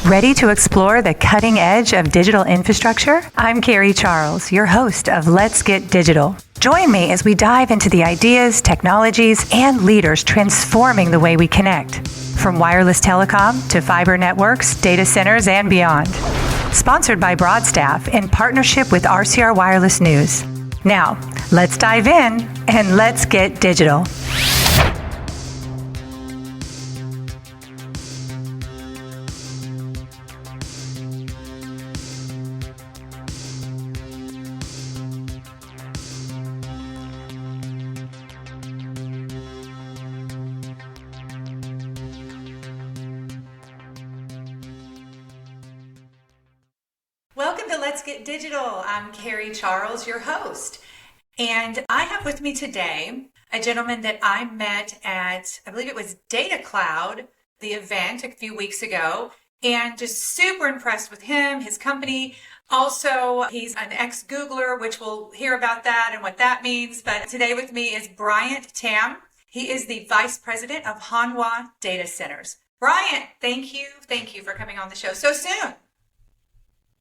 Ready to explore the cutting edge of digital infrastructure? I'm Carrie Charles, your host of Let's Get Digital. Join me as we dive into the ideas, technologies, and leaders transforming the way we connect. From wireless telecom to fiber networks, data centers, and beyond. Sponsored by Broadstaff in partnership with RCR Wireless News. Now, let's dive in and let's get digital. Welcome to Let's Get Digital. I'm Carrie Charles, your host. And I have with me today a gentleman that I met at, I believe it was Data Cloud, the event a few weeks ago, and just super impressed with him, his company. Also, he's an ex-Googler, which we'll hear about that and what that means. But today with me is Bryant Tam. He is the Vice President of Hanwha Data Centers. Bryant, thank you for coming on the show so soon.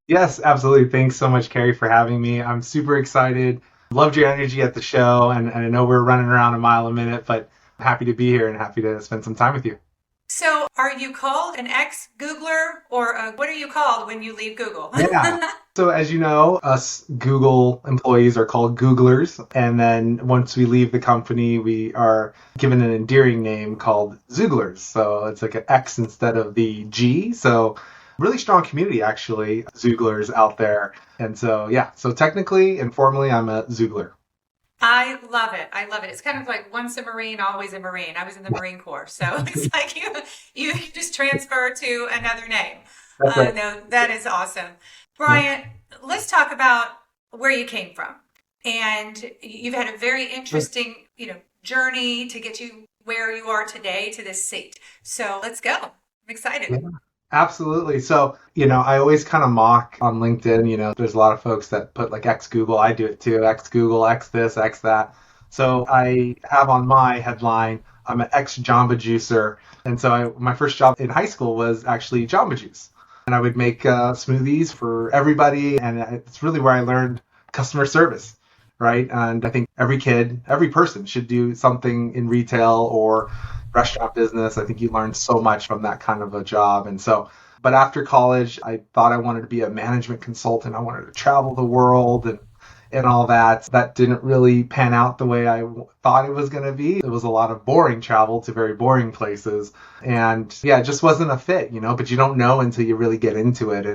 Yes, absolutely. Thanks so much, Carrie, for having me. I'm super excited. Loved your energy at the show, and I know we're running around a mile a minute, but I'm happy to be here and happy to spend some time with you. So are you called an ex-Googler, or what are you called when you leave Google? Yeah. So as you know, us Google employees are called Googlers, and then once we leave the company, we are given an endearing name called Zooglers. So it's like an X instead of the G. So really strong community, actually, Zooglers out there. And so, yeah, so technically and formally, I'm a Zoogler. I love it. It's kind of like once a Marine, always a Marine. I was in the Marine Corps. So it's like you just transfer to another name. Right. No, that is awesome. Bryant, let's talk about where you came from. And you've had a very interesting, journey to get you where you are today to this seat. So let's go. I'm excited. Yeah. Absolutely. So, I always kind of mock on LinkedIn, there's a lot of folks that put like X Google. I do it too. X Google, X this, X that. So I have on my headline, I'm an ex Jamba Juicer. And so my first job in high school was actually Jamba Juice. And I would make smoothies for everybody. And it's really where I learned customer service, right? And I think every kid, every person should do something in retail or restaurant business. I think you learn so much from that kind of a job. And so, but after college, I thought I wanted to be a management consultant. I wanted to travel the world and all that. That didn't really pan out the way I thought it was going to be. It was a lot of boring travel to very boring places. And yeah, it just wasn't a fit, but you don't know until you really get into it.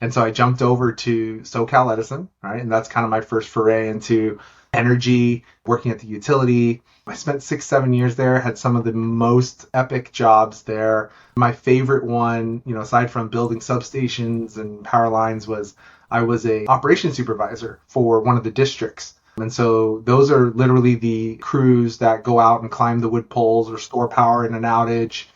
And so I jumped over to SoCal Edison, right? And that's kind of my first foray into energy, working at the utility. I spent 6-7 years there, had some of the most epic jobs there. My favorite one, aside from building substations and power lines, was I was a operations supervisor for one of the districts. And so those are literally the crews that go out and climb the wood poles or store power in an outage.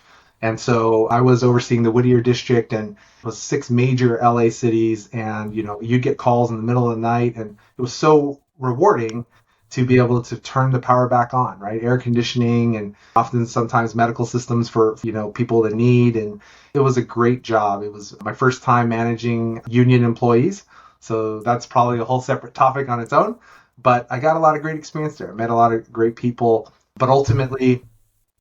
And so I was overseeing the Whittier district, and it was 6 major LA cities. And, you'd get calls in the middle of the night, and it was so rewarding to be able to turn the power back on, right? Air conditioning and often sometimes medical systems for, people in need. And it was a great job. It was my first time managing union employees. So that's probably a whole separate topic on its own. But I got a lot of great experience there. I met a lot of great people, but ultimately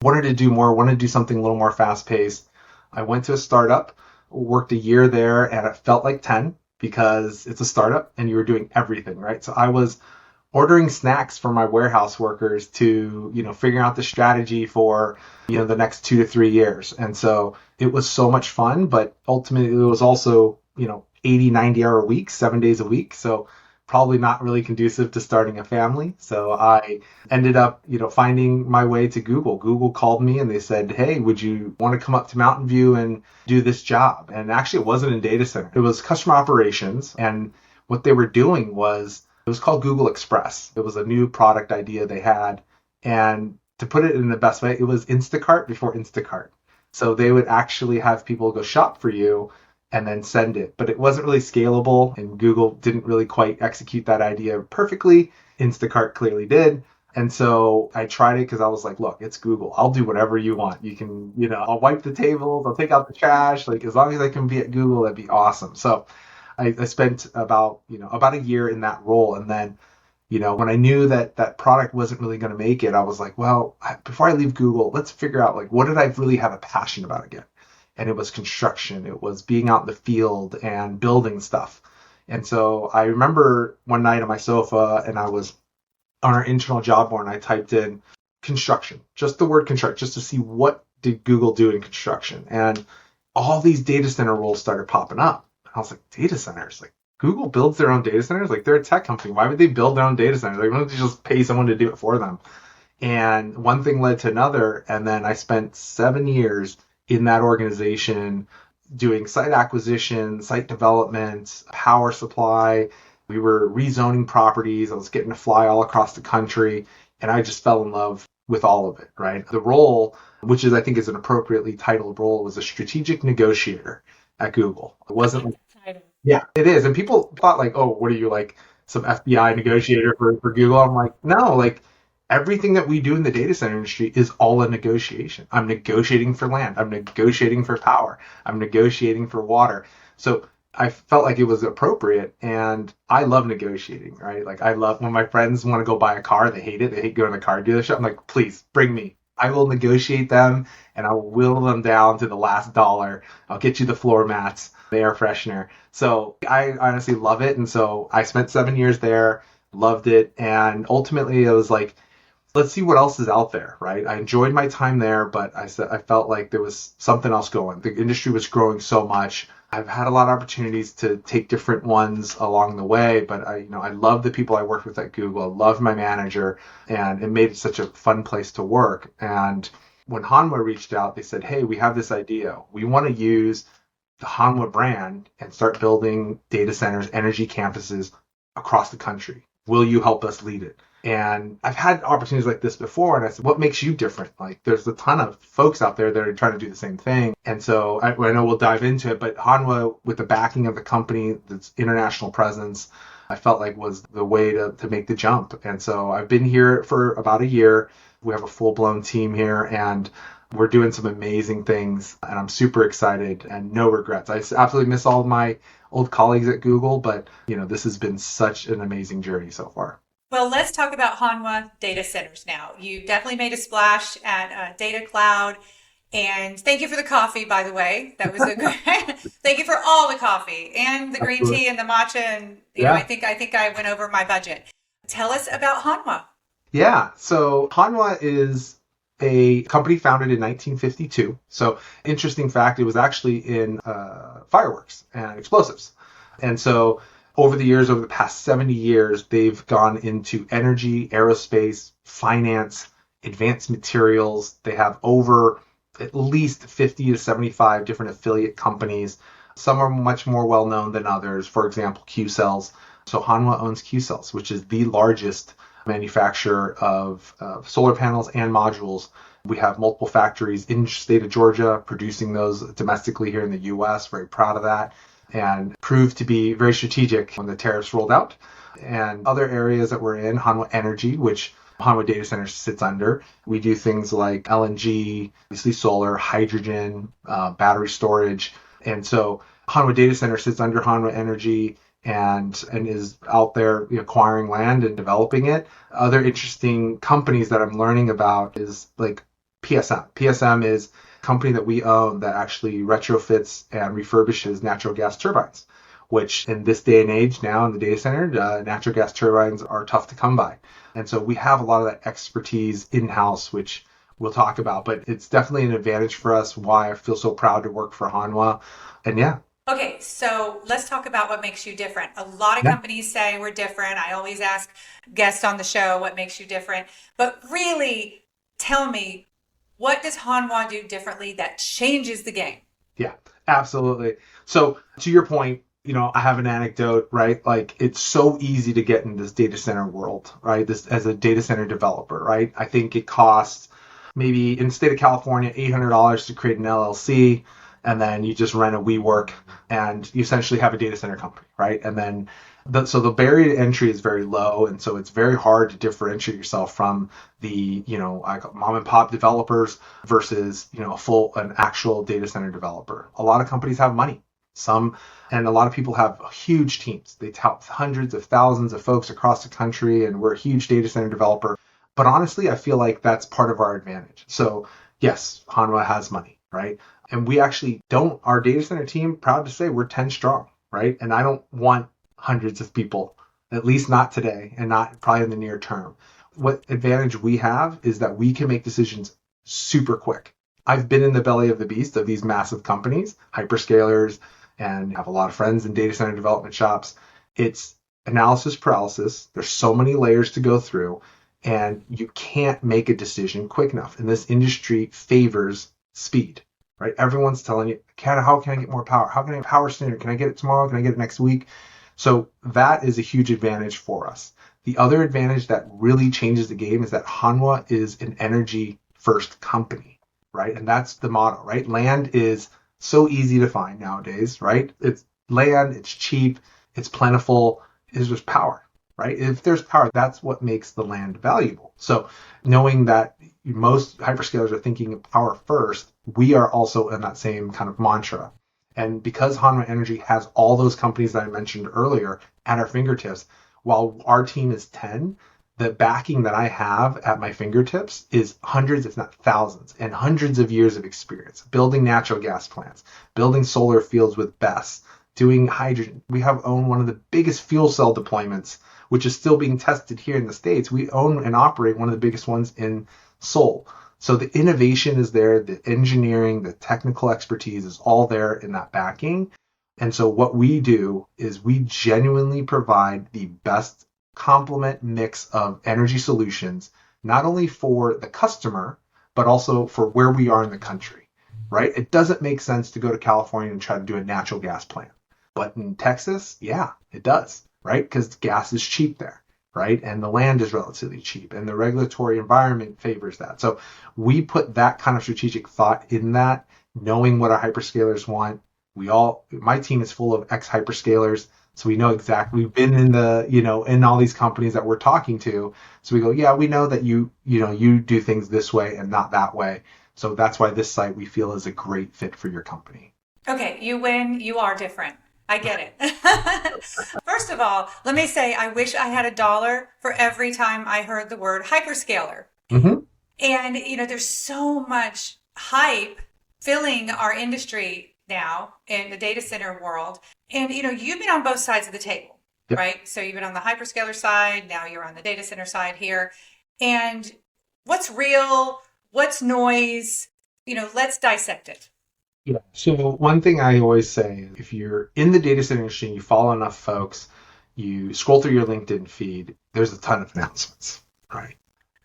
wanted to do more, wanted to do something a little more fast paced. I went to a startup, worked a year there, and it felt like 10 because it's a startup and you were doing everything, right? So I was ordering snacks for my warehouse workers to, figuring out the strategy for, the next 2 to 3 years. And so it was so much fun, but ultimately it was also, 80, 90-hour weeks, 7 days a week. So probably not really conducive to starting a family. So I ended up, finding my way to Google. Google called me and they said, hey, would you want to come up to Mountain View and do this job? And actually it wasn't in data center. It was customer operations. And what they were doing was, it was called Google Express. It was a new product idea they had. And to put it in the best way, it was Instacart before Instacart. So they would actually have people go shop for you and then send it. But it wasn't really scalable, and Google didn't really quite execute that idea perfectly. Instacart clearly did. And so I tried it because I was like, look, it's Google. I'll do whatever you want. You can, I'll wipe the tables, I'll take out the trash. Like as long as I can be at Google, that'd be awesome. So I spent about a year in that role. And then, when I knew that that product wasn't really going to make it, I was like, well, before I leave Google, let's figure out like, what did I really have a passion about again? And it was construction. It was being out in the field and building stuff. And so I remember one night on my sofa and I was on our internal job board and I typed in construction, just the word construction, just to see what did Google do in construction. And all these data center roles started popping up. And I was like, data centers? Like Google builds their own data centers? Like they're a tech company. Why would they build their own data centers? Like why don't they just pay someone to do it for them? And one thing led to another. And then I spent 7 years in that organization doing site acquisition, site development, power supply. We were rezoning properties. I was getting to fly all across the country. And I just fell in love with all of it, right? The role, which is I think is an appropriately titled role, was a strategic negotiator at Google. It wasn't like, yeah, it is. And people thought like, oh, what are you like some FBI negotiator for Google? I'm like, no, like everything that we do in the data center industry is all a negotiation. I'm negotiating for land. I'm negotiating for power. I'm negotiating for water. So I felt like it was appropriate, and I love negotiating, right? Like I love when my friends want to go buy a car, they hate it. They hate going to the car dealership. I'm like, please bring me. I will negotiate them and I will whittle them down to the last dollar. I'll get you the floor mats, the air freshener. So I honestly love it. And so I spent 7 years there, loved it. And ultimately it was like, let's see what else is out there, right? I enjoyed my time there, but I felt like there was something else going. The industry was growing so much. I've had a lot of opportunities to take different ones along the way, but I love the people I worked with at Google. I love my manager, and it made it such a fun place to work. And when Hanwha reached out, they said, hey, we have this idea. We want to use the Hanwha brand and start building data centers, energy campuses across the country. Will you help us lead it? And I've had opportunities like this before, and I said, what makes you different? Like, there's a ton of folks out there that are trying to do the same thing. And so I know we'll dive into it, but Hanwha, with the backing of the company, its international presence, I felt like was the way to make the jump. And so I've been here for about a year. We have a full-blown team here, and we're doing some amazing things, and I'm super excited and no regrets. I absolutely miss all of my old colleagues at Google, but this has been such an amazing journey so far. Well, let's talk about Hanwha data centers now. You definitely made a splash at Data Cloud. And thank you for the coffee, by the way. That was a good. Thank you for all the coffee and the green tea and the matcha. And I think I went over my budget. Tell us about Hanwha. Yeah. So Hanwha is a company founded in 1952. So interesting fact, it was actually in fireworks and explosives. And so over the past 70 years, they've gone into energy, aerospace, finance, advanced materials. They have over at least 50 to 75 different affiliate companies. Some are much more well-known than others. For example, Q-Cells. So Hanwha owns Q-Cells, which is the largest manufacturer of solar panels and modules. We have multiple factories in the state of Georgia producing those domestically here in the U.S. Very proud of that. And proved to be very strategic when the tariffs rolled out. And other areas that we're in, Hanwha Energy, which Hanwha Data Center sits under. We do things like LNG, obviously solar, hydrogen, battery storage. And so Hanwha Data Center sits under Hanwha Energy and is out there acquiring land and developing it. Other interesting companies that I'm learning about is like PSM. PSM is company that we own that actually retrofits and refurbishes natural gas turbines, which in this day and age now in the data center, natural gas turbines are tough to come by. And so we have a lot of that expertise in-house, which we'll talk about, but it's definitely an advantage for us, why I feel so proud to work for Hanwha. And yeah. Okay, so let's talk about what makes you different. A lot of companies say we're different. I always ask guests on the show what makes you different, but really tell me, what does Hanwha do differently that changes the game? Yeah, absolutely. So to your point, I have an anecdote, right? Like it's so easy to get in this data center world, right? This as a data center developer, right? I think it costs maybe in the state of California, $800 to create an LLC. and then you just rent a WeWork and you essentially have a data center company, right? And then so the barrier to entry is very low, and so it's very hard to differentiate yourself from the like mom and pop developers versus an actual data center developer. A lot of companies have money, and a lot of people have huge teams. They tout hundreds of thousands of folks across the country, and we're a huge data center developer. But honestly, I feel like that's part of our advantage. So yes, Hanwha has money, right? And we actually don't, our data center team, proud to say we're 10 strong, right? And I don't want hundreds of people, at least not today and not probably in the near term. What advantage we have is that we can make decisions super quick. I've been in the belly of the beast of these massive companies, hyperscalers, and have a lot of friends in data center development shops. It's analysis paralysis. There's so many layers to go through, and you can't make a decision quick enough. And this industry favors speed, right? Everyone's telling you, how can I get more power? How can I get power sooner? Can I get it tomorrow? Can I get it next week? So that is a huge advantage for us. The other advantage that really changes the game is that Hanwha is an energy first company, right? And that's the motto, right? Land is so easy to find nowadays, right? It's land, it's cheap, it's plentiful, it's just power, right? If there's power, that's what makes the land valuable. So knowing that most hyperscalers are thinking of power first, we are also in that same kind of mantra. And because Hanwha Energy has all those companies that I mentioned earlier at our fingertips, while our team is 10, the backing that I have at my fingertips is hundreds, if not thousands, and hundreds of years of experience building natural gas plants, building solar fields with BESS, doing hydrogen. We have owned one of the biggest fuel cell deployments, which is still being tested here in the States. We own and operate one of the biggest ones in Seoul. So the innovation is there, the engineering, the technical expertise is all there in that backing. And so what we do is we genuinely provide the best complement mix of energy solutions, not only for the customer, but also for where we are in the country, right? It doesn't make sense to go to California and try to do a natural gas plant. But in Texas, yeah, it does, right? Because gas is cheap there, right? And the land is relatively cheap, and the regulatory environment favors that. So we put that kind of strategic thought in that, knowing what our hyperscalers want. My team is full of ex-hyperscalers, so we know exactly. We've been in in all these companies that we're talking to. So we go, yeah, we know that you do things this way and not that way. So that's why this site we feel is a great fit for your company. Okay, you win. You are different. I get it. First of all, let me say I wish I had $1 for every time I heard the word hyperscaler. Mm-hmm. And, there's so much hype filling our industry now in the data center world. And, you've been on both sides of the table, Yep. right? So you've been on the hyperscaler side. Now you're on the data center side here. And what's real? What's noise? Let's dissect it. Yeah. So one thing I always say, if you're in the data center industry and you follow enough folks, you scroll through your LinkedIn feed, there's a ton of announcements, right?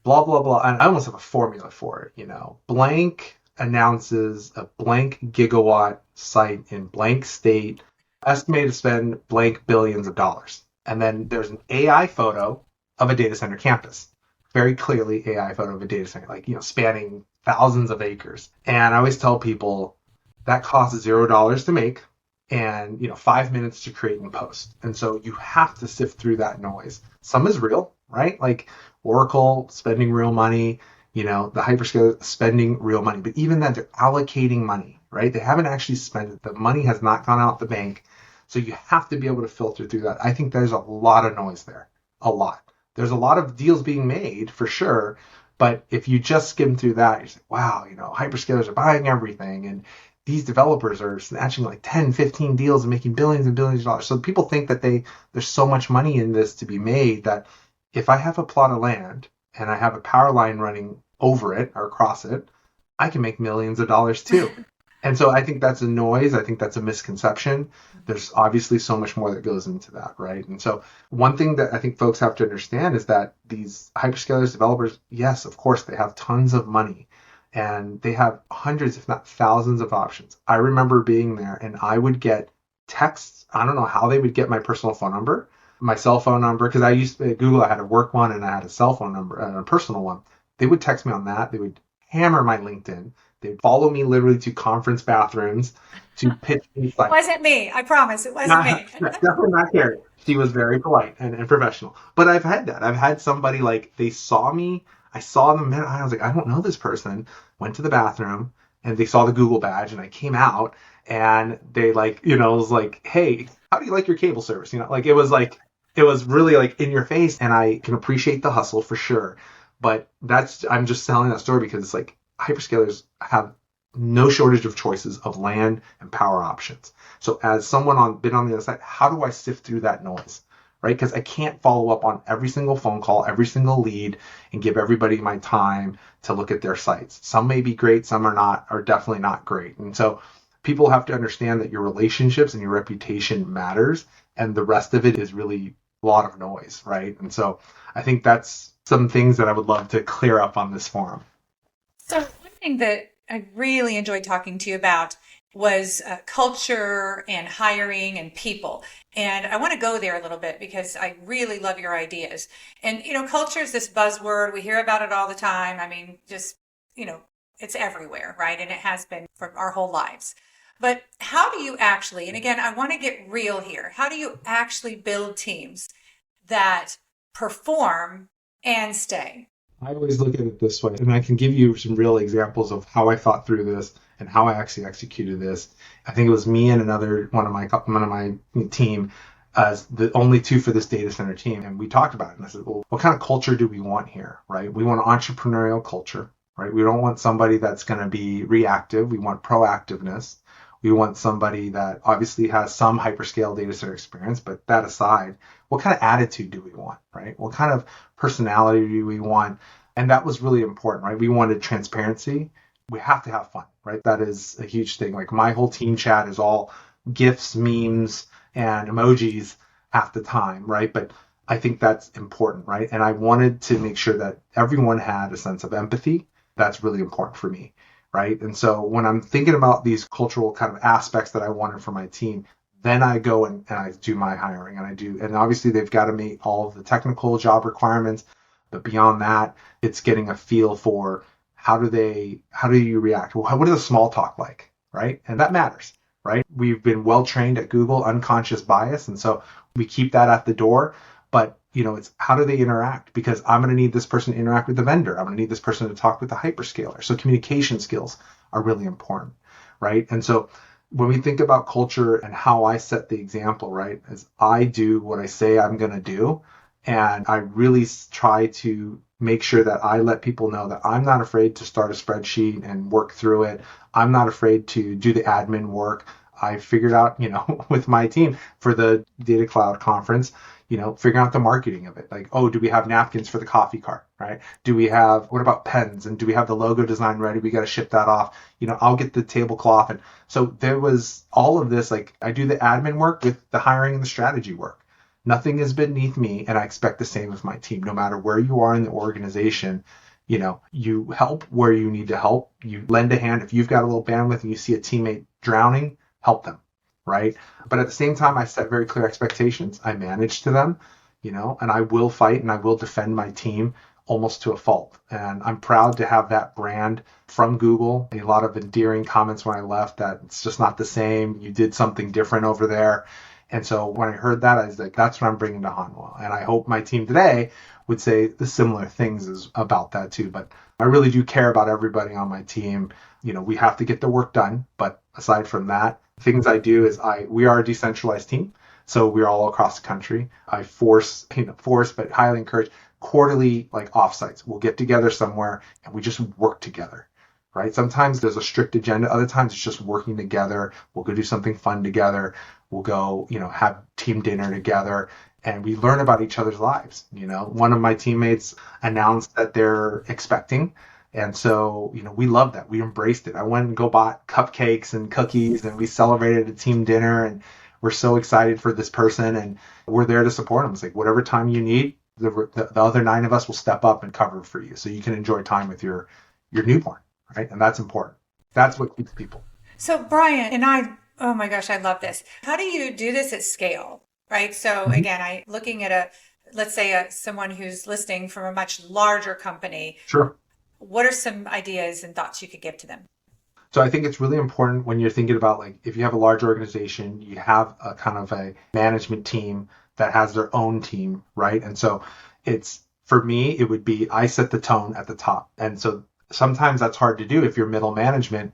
Blah, blah, blah. And I almost have a formula for it, blank announces a blank gigawatt site in blank state, estimated to spend blank billions of dollars. And then there's an AI photo of a data center campus. Very clearly AI photo of a data center, spanning thousands of acres. And I always tell people that costs $0 to make and, 5 minutes to create and post. And so you have to sift through that noise. Some is real, right? Like Oracle spending real money, the hyperscaler spending real money. But even then, they're allocating money, right? They haven't actually spent it. The money has not gone out the bank. So you have to be able to filter through that. I think there's a lot of noise there. A lot. There's a lot of deals being made for sure. But if you just skim through that, you say, wow, hyperscalers are buying everything. And these developers are snatching like 10, 15 deals and making billions and billions of dollars. So people think that there's so much money in this to be made that if I have a plot of land and I have a power line running over it or across it, I can make millions of dollars too. And so I think that's a noise. I think that's a misconception. There's obviously so much more that goes into that, right? And so one thing that I think folks have to understand is that these hyperscalers, developers, yes, of course, they have tons of money and they have hundreds, if not thousands of options. I remember being there and I would get texts. I don't know how they would get my personal phone number, my cell phone number, because I used to, at Google, I had a work one and I had a cell phone number and a personal one. They would text me on that. They would hammer my LinkedIn. They'd follow me literally to conference bathrooms to pitch me It sites. wasn't me. I promise it wasn't Not, me. definitely not Carrie. She was very polite and professional. But I've had that. I've had somebody like they saw me. I saw them and I was like, I don't know this person. Went to the bathroom and they saw the Google badge and I came out and they like, was like, hey, how do you like your cable service? Like it was really like in your face and I can appreciate the hustle for sure. But I'm just telling that story because it's like hyperscalers have no shortage of choices of land and power options. So as someone been on the other side, how do I sift through that noise? Right? Because I can't follow up on every single phone call, every single lead, and give everybody my time to look at their sites. Some may be great, some are definitely not great. And so people have to understand that your relationships and your reputation matters, and the rest of it is really a lot of noise, right? And so I think that's some things that I would love to clear up on this forum. So one thing that I really enjoyed talking to you about was culture and hiring and people. And I want to go there a little bit because I really love your ideas. And, culture is this buzzword. We hear about it all the time. I mean, just, it's everywhere, right? And it has been for our whole lives. But how do you actually, and again, I want to get real here. How do you actually build teams that perform and stay? I always look at it this way, and I can give you some real examples of how I thought through this and how I actually executed this. I think it was me and another one of my team as the only two for this data center team, and we talked about it. And I said, well, what kind of culture do we want here, right? We want entrepreneurial culture, right? We don't want somebody that's going to be reactive. We want proactiveness. We want somebody that obviously has some hyperscale data center experience, but that aside, what kind of attitude do we want, right? What kind of personality do we want? And that was really important, right? We wanted transparency. We have to have fun, right? That is a huge thing. Like my whole team chat is all GIFs, memes, and emojis half the time, right? But I think that's important, right? And I wanted to make sure that everyone had a sense of empathy. That's really important for me, right? And so when I'm thinking about these cultural kind of aspects that I wanted for my team, then I go and I do my hiring and obviously they've got to meet all of the technical job requirements. But beyond that, it's getting a feel for how do you react? What is the small talk like, right? And that matters, right? We've been well trained at Google, unconscious bias. And so we keep that at the door. But it's how do they interact? Because I'm going to need this person to interact with the vendor. I'm going to need this person to talk with the hyperscaler. So communication skills are really important, right? And so when we think about culture and how I set the example, right, is I do what I say I'm going to do. And I really try to make sure that I let people know that I'm not afraid to start a spreadsheet and work through it. I'm not afraid to do the admin work. I figured out, with my team for the Data Cloud conference, figuring out the marketing of it. Like, oh, do we have napkins for the coffee cart, right? What about pens? And do we have the logo design ready? We got to ship that off. I'll get the tablecloth. And so there was all of this, like I do the admin work with the hiring and the strategy work. Nothing is beneath me. And I expect the same of my team, no matter where you are in the organization. You help where you need to help. You lend a hand. If you've got a little bandwidth and you see a teammate drowning, help them. Right. But at the same time, I set very clear expectations. I manage to them, and I will fight and I will defend my team almost to a fault. And I'm proud to have that brand from Google. A lot of endearing comments when I left that it's just not the same. You did something different over there. And so when I heard that, I was like, that's what I'm bringing to Hanwha. And I hope my team today would say the similar things about that too. But I really do care about everybody on my team. We have to get the work done. But aside from that, things I do is we are a decentralized team. So we're all across the country. I but highly encourage quarterly like offsites. We'll get together somewhere and we just work together, right? Sometimes there's a strict agenda. Other times it's just working together. We'll go do something fun together. We'll go, have team dinner together and we learn about each other's lives. One of my teammates announced that they're expecting. And so, we loved that. We embraced it. I went and bought cupcakes and cookies and we celebrated a team dinner and we're so excited for this person and we're there to support them. It's like, whatever time you need, the other 9 of us will step up and cover for you so you can enjoy time with your newborn, right? And that's important. That's what keeps people. So Brian and oh my gosh, I love this. How do you do this at scale, right? So again, looking at let's say someone who's listening from a much larger company. Sure. What are some ideas and thoughts you could give to them? So I think it's really important when you're thinking about like if you have a large organization, you have a kind of a management team that has their own team, right? And so it's for me, it would be I set the tone at the top. And so sometimes that's hard to do if you're middle management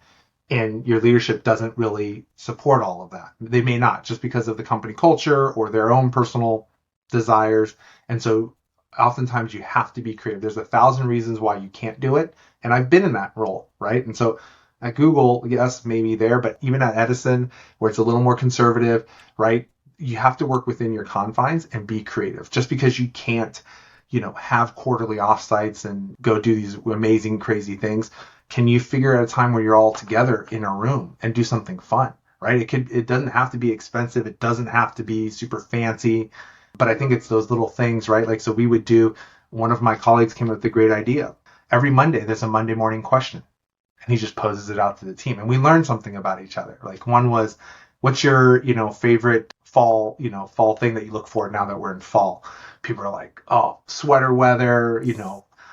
and your leadership doesn't really support all of that. They may not just because of the company culture or their own personal desires. And so oftentimes you have to be creative. There's 1,000 reasons why you can't do it. And I've been in that role, right? And so at Google, yes, maybe there, but even at Edison, where it's a little more conservative, right? You have to work within your confines and be creative. Just because you can't, have quarterly offsites and go do these amazing, crazy things, can you figure out a time where you're all together in a room and do something fun, right? It doesn't have to be expensive. It doesn't have to be super fancy, but I think it's those little things, right? Like, so we would do, one of my colleagues came up with a great idea. Every Monday, there's a Monday morning question and he just poses it out to the team and we learn something about each other. Like one was, what's your, favorite fall thing that you look for now that we're in fall? People are like, oh, sweater weather,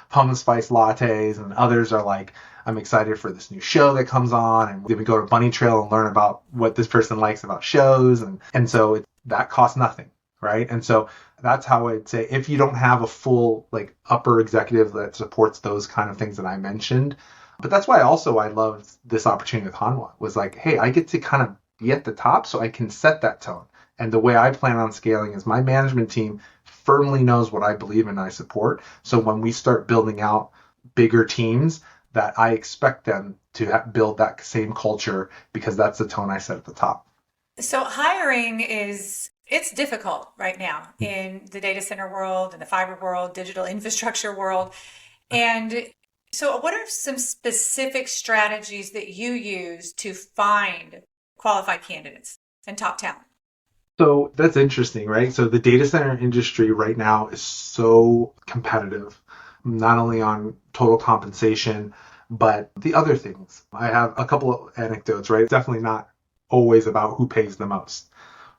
pumpkin spice lattes. And others are like, I'm excited for this new show that comes on. And then we go to Bunny Trail and learn about what this person likes about shows. And so that costs nothing, right? And so that's how I'd say if you don't have a full like upper executive that supports those kind of things that I mentioned. But that's why also I loved this opportunity with Hanwha was like, hey, I get to kind of be at the top so I can set that tone. And the way I plan on scaling is my management team firmly knows what I believe in and I support. So when we start building out bigger teams, that I expect them to build that same culture because that's the tone I set at the top. So hiring it's difficult right now in the data center world, in the fiber world, digital infrastructure world. And so what are some specific strategies that you use to find qualified candidates and top talent? So that's interesting, right? So the data center industry right now is so competitive, not only on total compensation, but the other things. I have a couple of anecdotes, right? It's definitely not always about who pays the most,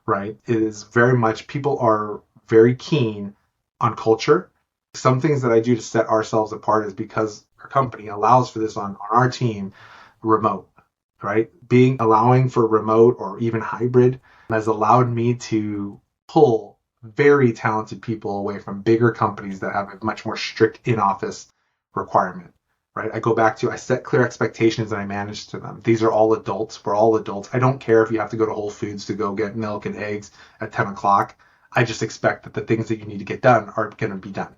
right? It is very much people are very keen on culture. Some things that I do to set ourselves apart is because our company allows for this on our team remote, right? Allowing for remote or even hybrid has allowed me to pull very talented people away from bigger companies that have a much more strict in-office requirement, right? I go back to, I set clear expectations and I manage to them. These are all adults. We're all adults. I don't care if you have to go to Whole Foods to go get milk and eggs at 10 o'clock. I just expect that the things that you need to get done are going to be done.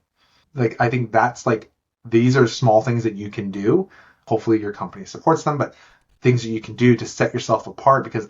Like, I think that's like, these are small things that you can do. Hopefully your company supports them, but things that you can do to set yourself apart because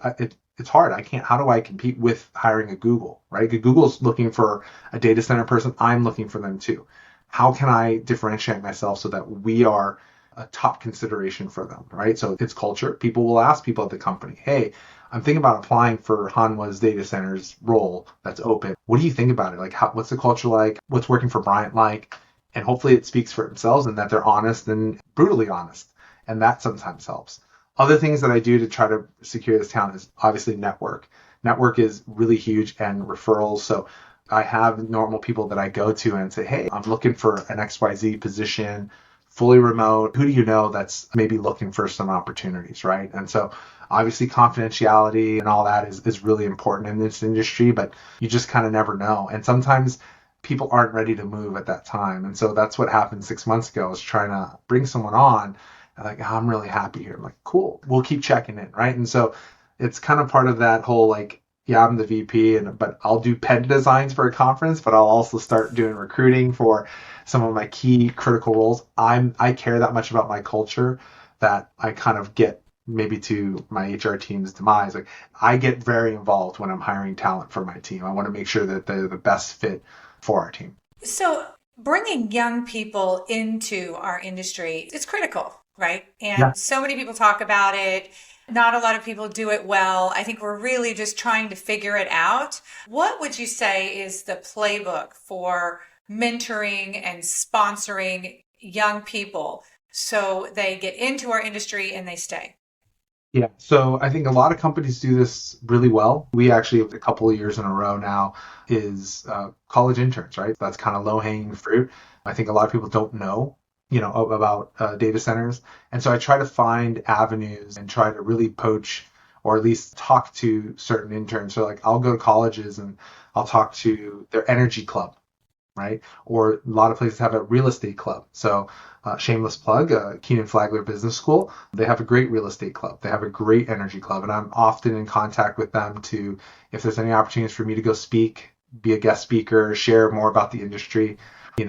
it's hard. How do I compete with hiring a Google, right? Google's looking for a data center person. I'm looking for them too. How can I differentiate myself so that we are a top consideration for them, right? So it's culture. People will ask people at the company, hey, I'm thinking about applying for Hanwha's data centers role that's open. What do you think about it? Like, what's the culture like? What's working for Bryant like? And hopefully it speaks for themselves and that they're honest and brutally honest. And that sometimes helps. Other things that I do to try to secure this talent is obviously network. Network is really huge and referrals. So I have normal people that I go to and say, hey, I'm looking for an XYZ position, fully remote. Who do you know that's maybe looking for some opportunities, right? And so obviously confidentiality and all that is really important in this industry, but you just kind of never know. And sometimes people aren't ready to move at that time. And so that's what happened 6 months ago, is trying to bring someone on. And like, oh, I'm really happy here. I'm like, cool, we'll keep checking in, right? And so it's kind of part of that whole like, yeah, I'm the VP, but I'll do pen designs for a conference, but I'll also start doing recruiting for some of my key critical roles. I care that much about my culture that I kind of get maybe to my HR team's demise. Like, I get very involved when I'm hiring talent for my team. I want to make sure that they're the best fit for our team. So bringing young people into our industry is critical, right? And Yeah. so many people talk about it. Not a lot of people do it well. I think we're really just trying to figure it out. What would you say is the playbook for mentoring and sponsoring young people so they get into our industry and they stay? Yeah, so I think a lot of companies do this really well. We actually have a couple of years in a row now is college interns, right? That's kind of low hanging fruit. I think a lot of people don't know about data centers. And so I try to find avenues and try to really poach or at least talk to certain interns. So like I'll go to colleges and I'll talk to their energy club, right? Or a lot of places have a real estate club. So shameless plug, Keenan Flagler Business School, they have a great real estate club. They have a great energy club. And I'm often in contact with them to, if there's any opportunities for me to go speak, be a guest speaker, share more about the industry. A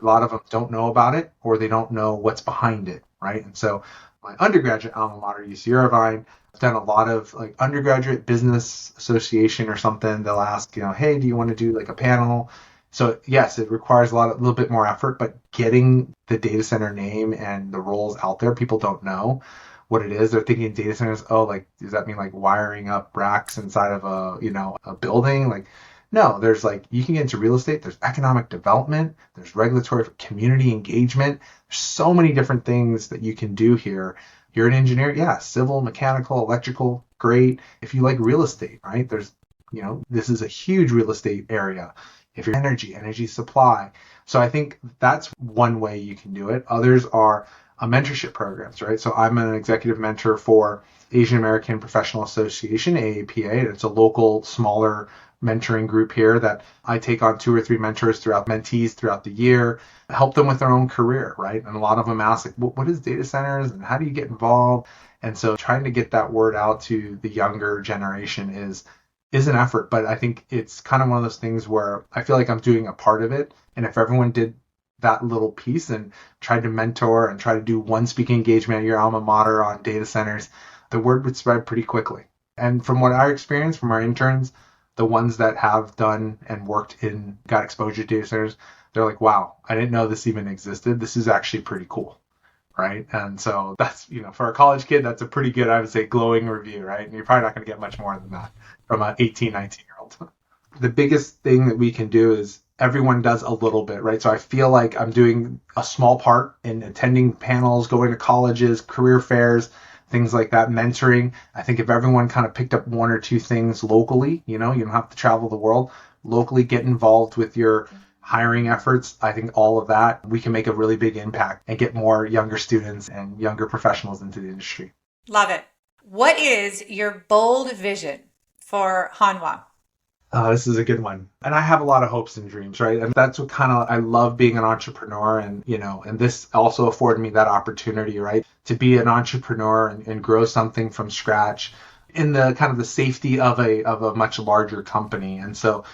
lot of them don't know about it or they don't know what's behind it, right? And so my undergraduate alma mater, UC Irvine, I've done a lot of like undergraduate business association or something. They'll ask, hey, do you want to do like a panel? So yes, it requires a little bit more effort, but getting the data center name and the roles out there, people don't know what it is. They're thinking data centers, oh, like, does that mean like wiring up racks inside of a building? Like, no, there's like, you can get into real estate, there's economic development, there's regulatory community engagement. There's so many different things that you can do here. You're an engineer, yeah, civil, mechanical, electrical, great. If you like real estate, right? This is a huge real estate area. If you're energy supply. So I think that's one way you can do it. Others are mentorship programs, right? So I'm an executive mentor for Asian American Professional Association, AAPA. It's a local, smaller mentoring group here that I take on 2 or 3 mentees throughout the year, help them with their own career, right? And a lot of them ask, like, what is data centers and how do you get involved? And so trying to get that word out to the younger generation is an effort, but I think it's kind of one of those things where I feel like I'm doing a part of it. And if everyone did that little piece and tried to mentor and try to do one speaking engagement at your alma mater on data centers, the word would spread pretty quickly. And from what I experienced from our interns, the ones that have done and got exposure to data centers, they're like, wow, I didn't know this even existed. This is actually pretty cool. Right. And so that's, for a college kid, that's a pretty good, I would say, glowing review, right? And you're probably not going to get much more than that from an 18, 19-year-old. The biggest thing that we can do is everyone does a little bit, right? So I feel like I'm doing a small part in attending panels, going to colleges, career fairs, things like that, mentoring. I think if everyone kind of picked up 1 or 2 things locally, you don't have to travel the world, locally get involved with your hiring efforts, I think all of that, we can make a really big impact and get more younger students and younger professionals into the industry. Love it. What is your bold vision for Hanwha? This is a good one. And I have a lot of hopes and dreams, right? And that's what I love being an entrepreneur. And, and this also afforded me that opportunity, right? To be an entrepreneur and grow something from scratch in the kind of the safety of a much larger company. And so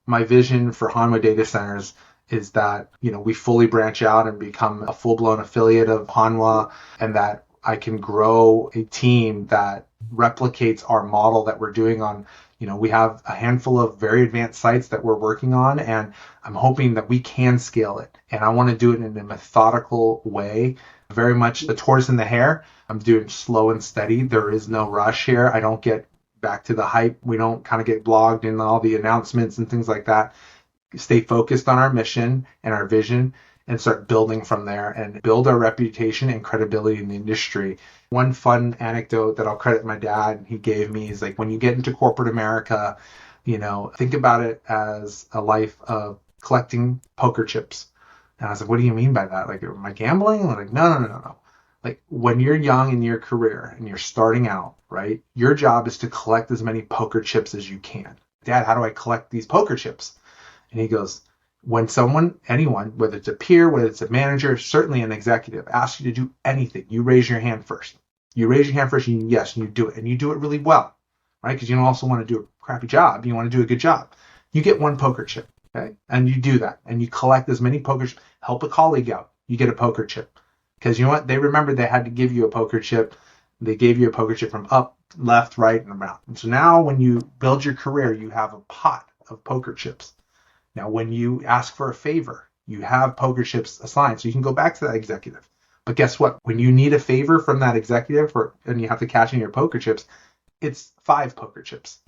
my vision for Hanwha Data Centers is that, we fully branch out and become a full-blown affiliate of Hanwha, and that I can grow a team that replicates our model that we're doing on, we have a handful of very advanced sites that we're working on, and I'm hoping that we can scale it. And I want to do it in a methodical way, very much the tortoise and the hare. I'm doing slow and steady. There is no rush here. I don't get back to the hype. We don't kind of get blogged in all the announcements and things like that. Stay focused on our mission and our vision and start building from there and build our reputation and credibility in the industry. One fun anecdote that I'll credit my dad, he gave me, is like, when you get into corporate America, think about it as a life of collecting poker chips. And I was like, what do you mean by that? Like, am I gambling? I'm like, no. Like, when you're young in your career and you're starting out, right, your job is to collect as many poker chips as you can. Dad, how do I collect these poker chips? And he goes, when anyone, whether it's a peer, whether it's a manager, certainly an executive, asks you to do anything, you raise your hand first. You raise your hand first, and yes, and you do it. And you do it really well, right? Because you don't also want to do a crappy job. You want to do a good job. You get 1 poker chip, okay? And you do that. And you collect as many poker chips. Help a colleague out. You get a poker chip. Because you know what? They remembered they had to give you a poker chip. They gave you a poker chip from up, left, right, and around. And so now when you build your career, you have a pot of poker chips. Now, when you ask for a favor, you have poker chips assigned. So you can go back to that executive. But guess what? When you need a favor from that executive and you have to cash in your poker chips, it's 5 poker chips.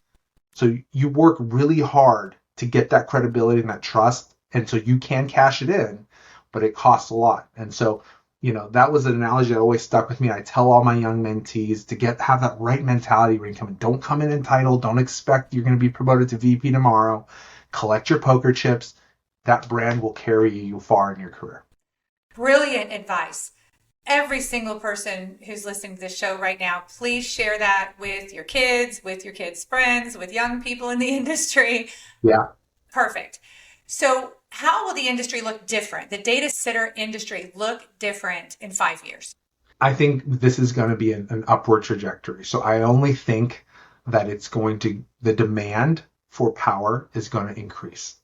So you work really hard to get that credibility and that trust. And so you can cash it in, but it costs a lot. And so that was an analogy that always stuck with me. I tell all my young mentees to have that right mentality when you come in. Don't come in entitled. Don't expect you're going to be promoted to VP tomorrow. Collect your poker chips. That brand will carry you far in your career. Brilliant advice. Every single person who's listening to this show right now, please share that with your kids' friends, with young people in the industry. Yeah. Perfect. So how will the industry look different? The data center industry look different in 5 years? I think this is going to be an upward trajectory. So I only think that the demand for power is going to increase.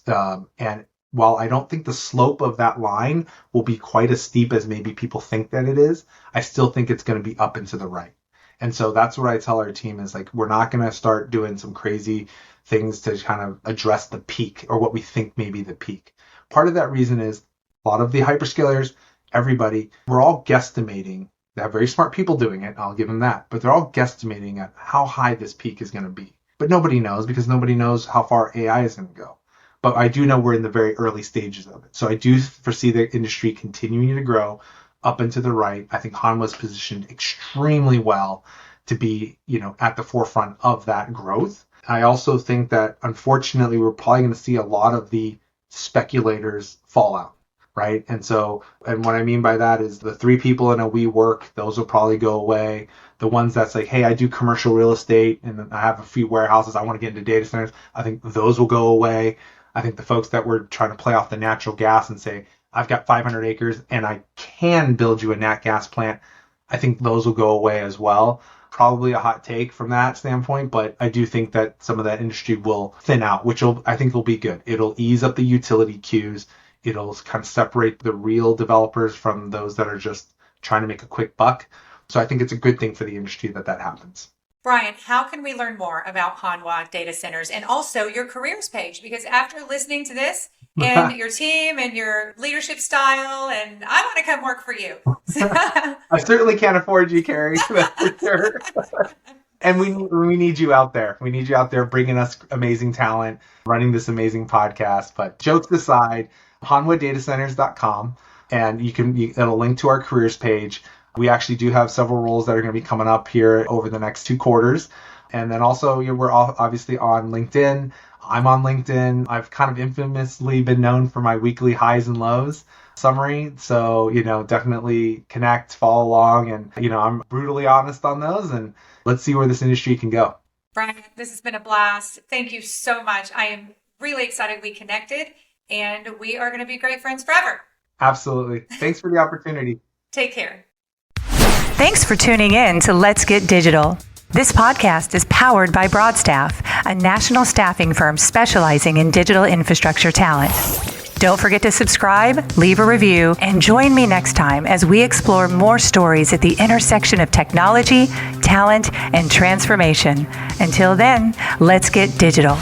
And while I don't think the slope of that line will be quite as steep as maybe people think that it is, I still think it's going to be up and to the right. And so that's what I tell our team is like, we're not going to start doing some crazy things to kind of address the peak or what we think may be the peak. Part of that reason is a lot of the hyperscalers, everybody, we're all guesstimating. They have very smart people doing it. I'll give them that. But they're all guesstimating at how high this peak is going to be. But nobody knows because nobody knows how far AI is going to go. But I do know we're in the very early stages of it. So I do foresee the industry continuing to grow up and to the right. I think Hanwha is positioned extremely well to be, at the forefront of that growth. I also think that, unfortunately, we're probably going to see a lot of the speculators fall out, right? And what I mean by that is the 3 people in a WeWork, those will probably go away. The ones that's like, hey, I do commercial real estate and I have a few warehouses, I want to get into data centers, I think those will go away. I think the folks that were trying to play off the natural gas and say, I've got 500 acres and I can build you a nat gas plant, I think those will go away as well. Probably a hot take from that standpoint, but I do think that some of that industry will thin out, which I think will be good. It'll ease up the utility queues. It'll kind of separate the real developers from those that are just trying to make a quick buck. So I think it's a good thing for the industry that happens. Bryant, how can we learn more about Hanwha data centers and also your careers page? Because after listening to this and your team and your leadership style, and I want to come work for you. I certainly can't afford you, Carrie. That's for sure. And we need you out there. We need you out there bringing us amazing talent, running this amazing podcast. But jokes aside, hanwhadatacenters.com, and it'll link to our careers page. We actually do have several roles that are going to be coming up here over the next 2 quarters. And then also, we're obviously on LinkedIn. I'm on LinkedIn. I've kind of infamously been known for my weekly highs and lows summary. So, definitely connect, follow along. And, I'm brutally honest on those. And let's see where this industry can go. Bryant, this has been a blast. Thank you so much. I am really excited we connected, and we are going to be great friends forever. Absolutely. Thanks for the opportunity. Take care. Thanks for tuning in to Let's Get Digital. This podcast is powered by Broadstaff, a national staffing firm specializing in digital infrastructure talent. Don't forget to subscribe, leave a review, and join me next time as we explore more stories at the intersection of technology, talent, and transformation. Until then, let's get digital.